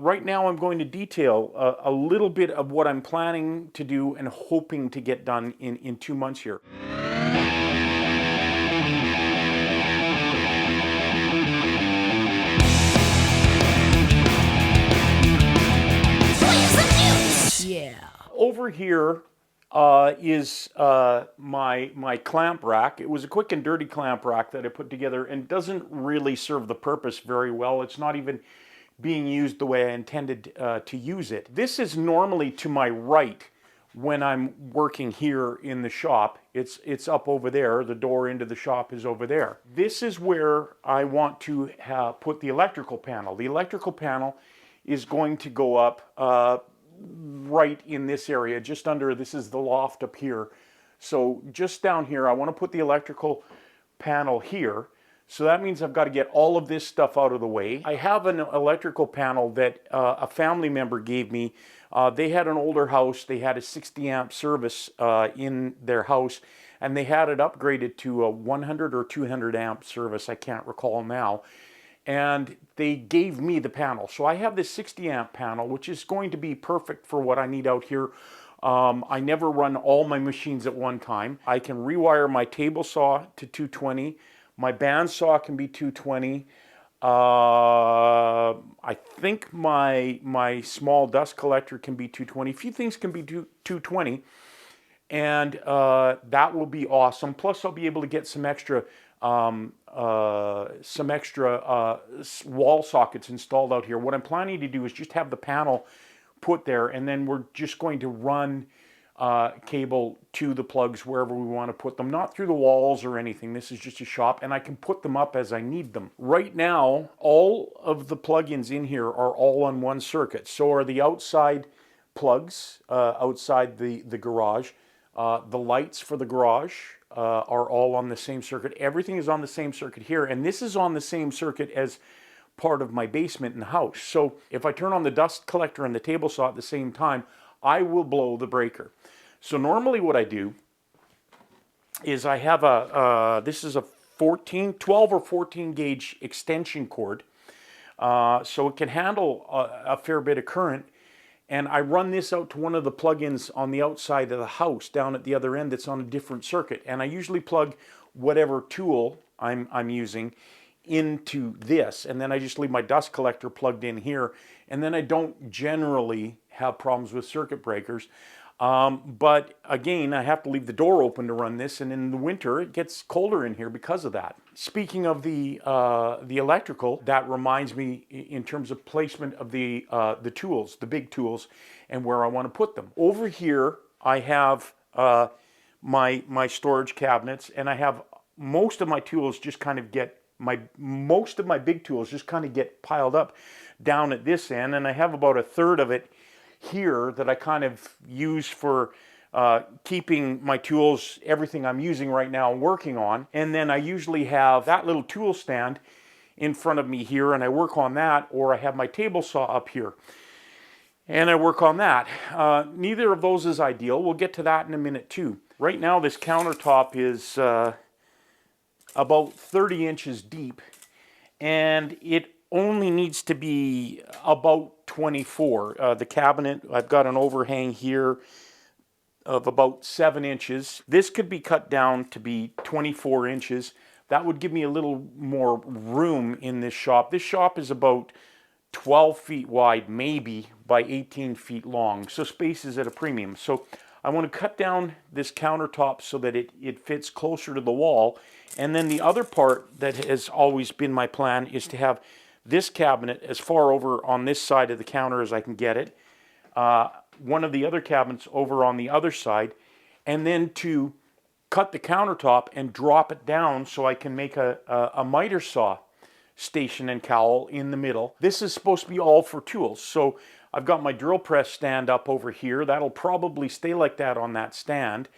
Right now I'm going to detail a little bit of what I'm planning to do and hoping to get done in 2 months here. Yeah. Over here is my clamp rack. It was a quick and dirty clamp rack that I put together and doesn't really serve the purpose very well. It's not even being used the way I intended to use it. This is normally to my right when I'm working here in the shop. It's up over there. The door into the shop is over there. This is where I want to put the electrical panel. The electrical panel is going to go up right in this area, just under, this is the loft up here. So just down here, I want to put the electrical panel here. So that means I've got to get all of this stuff out of the way. I have an electrical panel that a family member gave me. They had an older house. They had a 60 amp service in their house, and they had it upgraded to a 100 or 200 amp service. I can't recall now. And they gave me the panel. So I have this 60 amp panel, which is going to be perfect for what I need out here. I never run all my machines at one time. I can rewire my table saw to 220. My bandsaw can be 220. I think my small dust collector can be 220. A few things can be 220. And that will be awesome. Plus I'll be able to get some extra wall sockets installed out here. What I'm planning to do is just have the panel put there, and then we're just going to run cable to the plugs wherever we want to put them, not through the walls or anything. This is just a shop, and I can put them up as I need them. Right now, all of the plugins in here are all on one circuit. So are the outside plugs outside the garage. The lights for the garage are all on the same circuit. Everything is on the same circuit here, and this is on the same circuit as part of my basement in the house. So if I turn on the dust collector and the table saw at the same time, I will blow the breaker. So normally what I do is I have this is a 12 or 14 gauge extension cord, so it can handle a fair bit of current. And I run this out to one of the plugins on the outside of the house down at the other end that's on a different circuit. And I usually plug whatever tool I'm using into this. And then I just leave my dust collector plugged in here. And then I don't generally have problems with circuit breakers. But again, I have to leave the door open to run this, and in the winter it gets colder in here because of that. Speaking of the electrical, that reminds me in terms of placement of the tools, the big tools, and where I want to put them. Over here I have my storage cabinets, and I have most of my tools just kind of most of my big tools just kind of get piled up down at this end, and I have about a third of it here that I kind of use for keeping my tools, everything I'm using right now, working on. And then I usually have that little tool stand in front of me here, and I work on that, or I have my table saw up here and I work on that. Neither of those is ideal. We'll get to that in a minute too. Right now this countertop is about 30 inches deep, and it only needs to be about 24. The cabinet, I've got an overhang here of about 7 inches. This could be cut down to be 24 inches. That would give me a little more room in this shop. This shop is about 12 feet wide, maybe, by 18 feet long. So space is at a premium. So I want to cut down this countertop so that it fits closer to the wall. And then the other part that has always been my plan is to have this cabinet as far over on this side of the counter as I can get it. One of the other cabinets over on the other side. And then to cut the countertop and drop it down so I can make a miter saw station and cowl in the middle. This is supposed to be all for tools. So I've got my drill press stand up over here. That'll probably stay like that on that stand.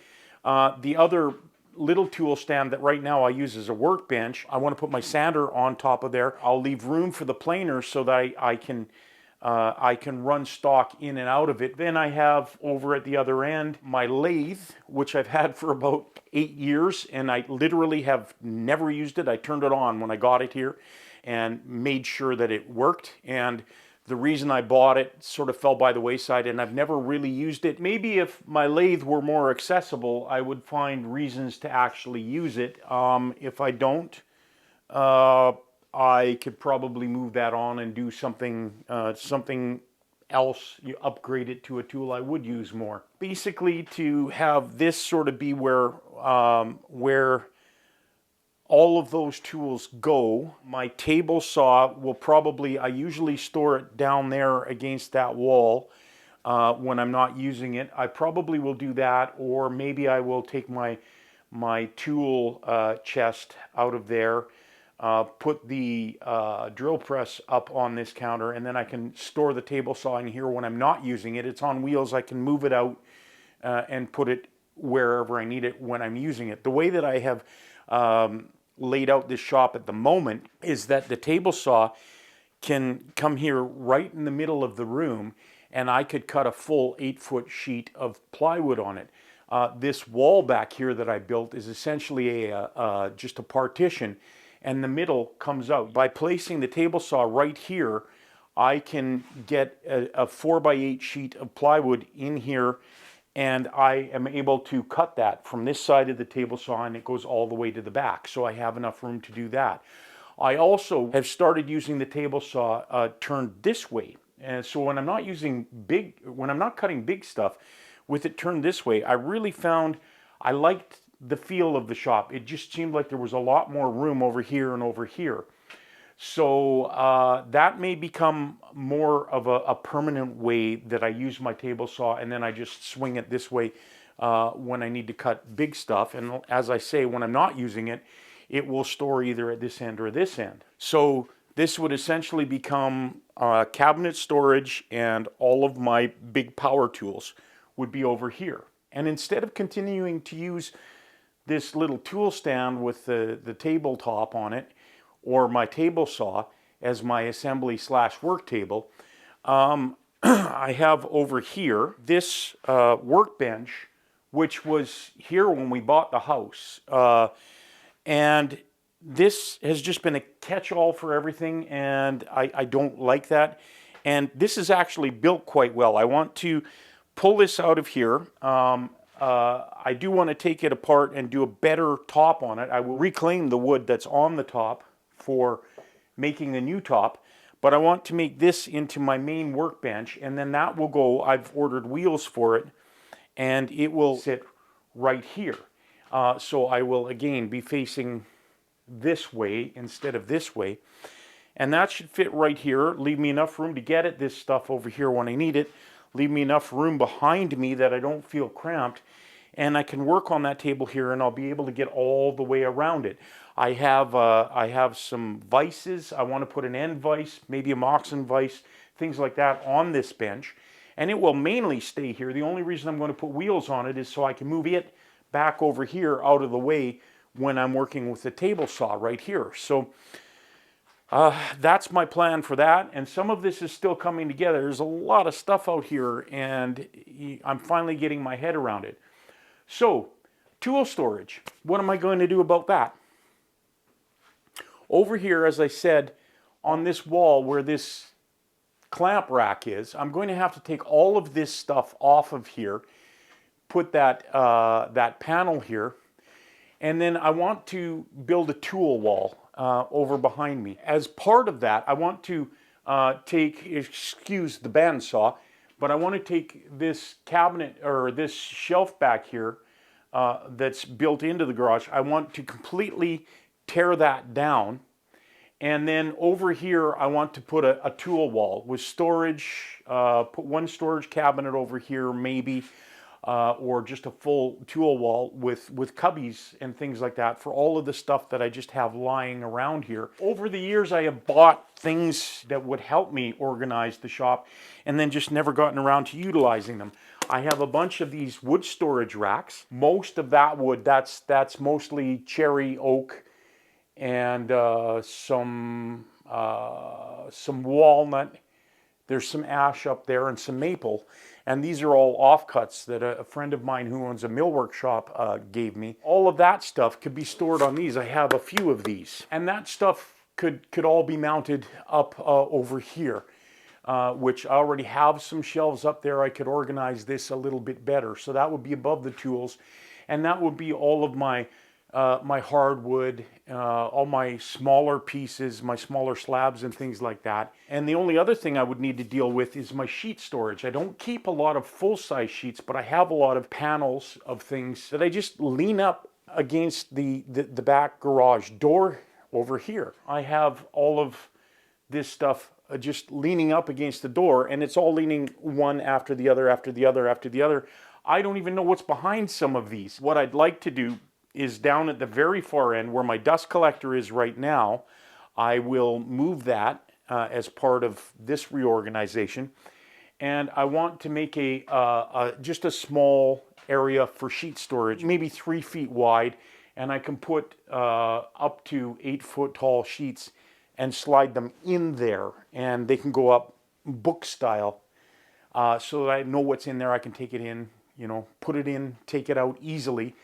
The other little tool stand that right now I use as a workbench, I want to put my sander on top of there. I'll leave room for the planer so that I can run stock in and out of it. Then I have over at the other end my lathe, which I've had for about 8 years, and I literally have never used it. I turned it on when I got it here and made sure that it worked. And The reason I bought it sort of fell by the wayside, and I've never really used it. Maybe if my lathe were more accessible, I would find reasons to actually use it. If I don't, I could probably move that on and do something else. You upgrade it to a tool I would use more. Basically, to have this sort of be where all of those tools go. My table saw will probably, I usually store it down there against that wall when I'm not using it. I probably will do that, or maybe I will take my tool chest out of there, put the drill press up on this counter, and then I can store the table saw in here when I'm not using it. It's on wheels. I can move it out and put it wherever I need it when I'm using it. The way that I have laid out this shop at the moment is that the table saw can come here right in the middle of the room, and I could cut a full 8-foot sheet of plywood on it. This wall back here that I built is essentially just a partition, and the middle comes out. By placing the table saw right here, I can get a 4x8 sheet of plywood in here, and I am able to cut that from this side of the table saw, and it goes all the way to the back. So I have enough room to do that. I also have started using the table saw turned this way. And so when I'm not cutting big stuff, with it turned this way, I really found I liked the feel of the shop. It just seemed like there was a lot more room over here and over here. So that may become more of a permanent way that I use my table saw, and then I just swing it this way when I need to cut big stuff. And as I say, when I'm not using it, it will store either at this end or this end. So this would essentially become cabinet storage, and all of my big power tools would be over here. And instead of continuing to use this little tool stand with the tabletop on it, or my table saw as my assembly / work table, I have over here this workbench, which was here when we bought the house. And this has just been a catch-all for everything, and I don't like that. And this is actually built quite well. I want to pull this out of here. I do want to take it apart and do a better top on it. I will reclaim the wood that's on the top for making the new top, but I want to make this into my main workbench, and then that will go, I've ordered wheels for it, and it will sit right here. So I will again be facing this way instead of this way, and that should fit right here, leave me enough room to get at this stuff over here when I need it, leave me enough room behind me that I don't feel cramped, and I can work on that table here, and I'll be able to get all the way around it. I have some vices. I want to put an end vise, maybe a Moxon vise, things like that on this bench, and it will mainly stay here. The only reason I'm going to put wheels on it is so I can move it back over here out of the way when I'm working with the table saw right here. So that's my plan for that, and some of this is still coming together. There's a lot of stuff out here, and I'm finally getting my head around it. So, tool storage. What am I going to do about that? Over here, as I said, on this wall where this clamp rack is, I'm going to have to take all of this stuff off of here, put that panel here, and then I want to build a tool wall over behind me. As part of that, I want to excuse the bandsaw, but I want to take this cabinet or this shelf back here that's built into the garage. I want to completely tear that down, and then over here I want to put a tool wall with storage, put one storage cabinet over here maybe, or just a full tool wall with cubbies and things like that for all of the stuff that I just have lying around here. Over the years I have bought things that would help me organize the shop and then just never gotten around to utilizing them. I have a bunch of these wood storage racks. Most of that wood, that's mostly cherry oak and some walnut. There's some ash up there and some maple. And these are all offcuts that a friend of mine who owns a millwork shop gave me. All of that stuff could be stored on these. I have a few of these. And that stuff could all be mounted up over here. which I already have some shelves up there. I could organize this a little bit better. So that would be above the tools. And that would be all of my my hardwood, all my smaller pieces, my smaller slabs and things like that. And the only other thing I would need to deal with is my sheet storage. I don't keep a lot of full-size sheets, but I have a lot of panels of things that I just lean up against the back garage door over here. I have all of this stuff just leaning up against the door, and it's all leaning one after the other, after the other, after the other. I don't even know what's behind some of these. What I'd like to do is down at the very far end where my dust collector is right now, I will move that as part of this reorganization. And I want to make just a small area for sheet storage, maybe 3 feet wide, and I can put up to 8-foot tall sheets and slide them in there, and they can go up book style, so that I know what's in there. I can take it in, you know, put it in, take it out easily,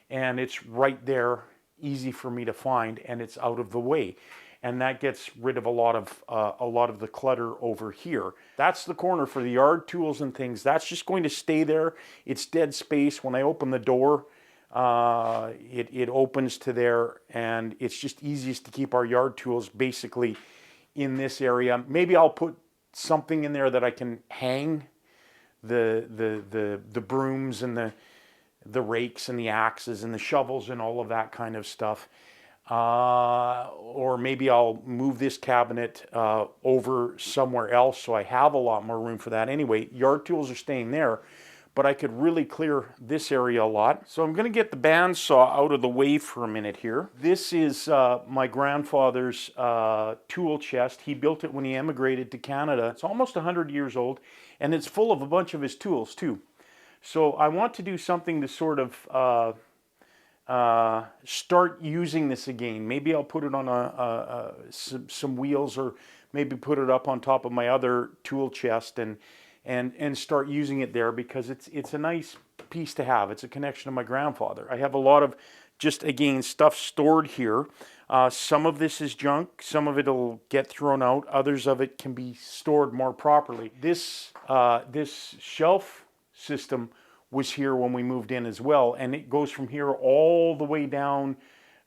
and it's right there, easy for me to find, and it's out of the way. And that gets rid of a lot of the clutter over here. That's the corner for the yard tools and things. That's just going to stay there. It's dead space. When I open the door, it opens to there, and it's just easiest to keep our yard tools basically in this area. Maybe I'll put something in there that I can hang the brooms and the rakes and the axes and the shovels and all of that kind of stuff. Or maybe I'll move this cabinet over somewhere else so I have a lot more room for that. Anyway, yard tools are staying there, but I could really clear this area a lot. So I'm going to get the bandsaw out of the way for a minute here. This is my grandfather's tool chest. He built it when he emigrated to Canada. It's almost 100 years old, and it's full of a bunch of his tools too. So I want to do something to sort of start using this again. Maybe I'll put it on some wheels, or maybe put it up on top of my other tool chest and start using it there, because it's a nice piece to have. It's a connection to my grandfather. I have a lot of just, again, stuff stored here. Some of this is junk. Some of it will get thrown out. Others of it can be stored more properly. This shelf system was here when we moved in as well, and it goes from here all the way down,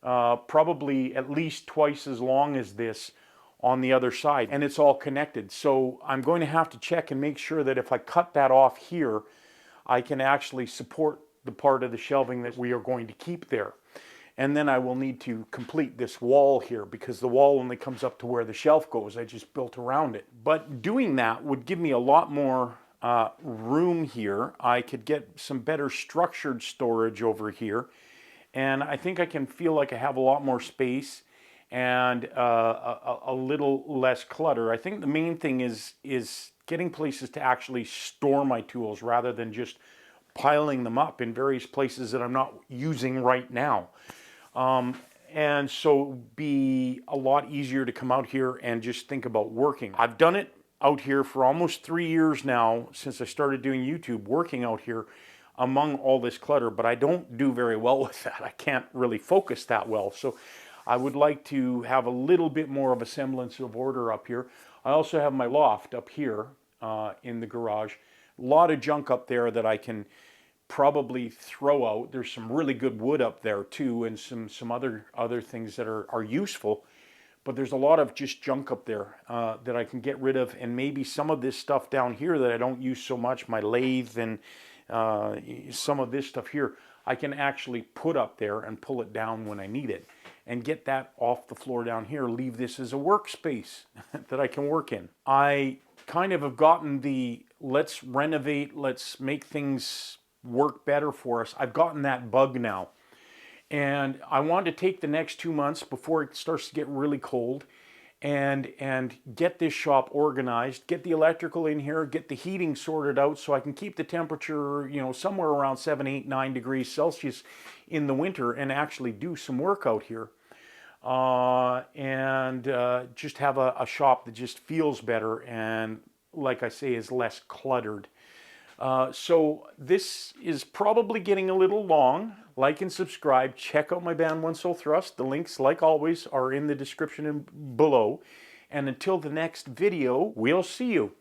probably at least twice as long as this on the other side, and it's all connected. So I'm going to have to check and make sure that if I cut that off here, I can actually support the part of the shelving that we are going to keep there. And then I will need to complete this wall here, because the wall only comes up to where the shelf goes. I just built around it. But doing that would give me a lot more room here. I could get some better structured storage over here, and I think I can feel like I have a lot more space and a little less clutter. I think the main thing is getting places to actually store my tools rather than just piling them up in various places that I'm not using right now. And so it would be a lot easier to come out here and just think about working. I've done it out here for almost 3 years now, since I started doing YouTube, working out here among all this clutter, but I don't do very well with that. I can't really focus that well. So I would like to have a little bit more of a semblance of order up here. I also have my loft up here in the garage. A lot of junk up there that I can probably throw out. There's some really good wood up there too, and some other things that are useful. But there's a lot of just junk up there that I can get rid of, and maybe some of this stuff down here that I don't use so much, my lathe and some of this stuff here, I can actually put up there and pull it down when I need it, and get that off the floor down here, leave this as a workspace that I can work in. I kind of have gotten the let's renovate, let's make things work better for us. I've gotten that bug now. And I want to take the next 2 months before it starts to get really cold and get this shop organized, get the electrical in here, get the heating sorted out so I can keep the temperature, you know, somewhere around 7, 8, 9 degrees Celsius in the winter, and actually do some work out here. And just have a shop that just feels better and, like I say, is less cluttered. So this is probably getting a little long. Like and subscribe. Check out my band One Soul Thrust. The links, like always, are in the description below. And until the next video, we'll see you.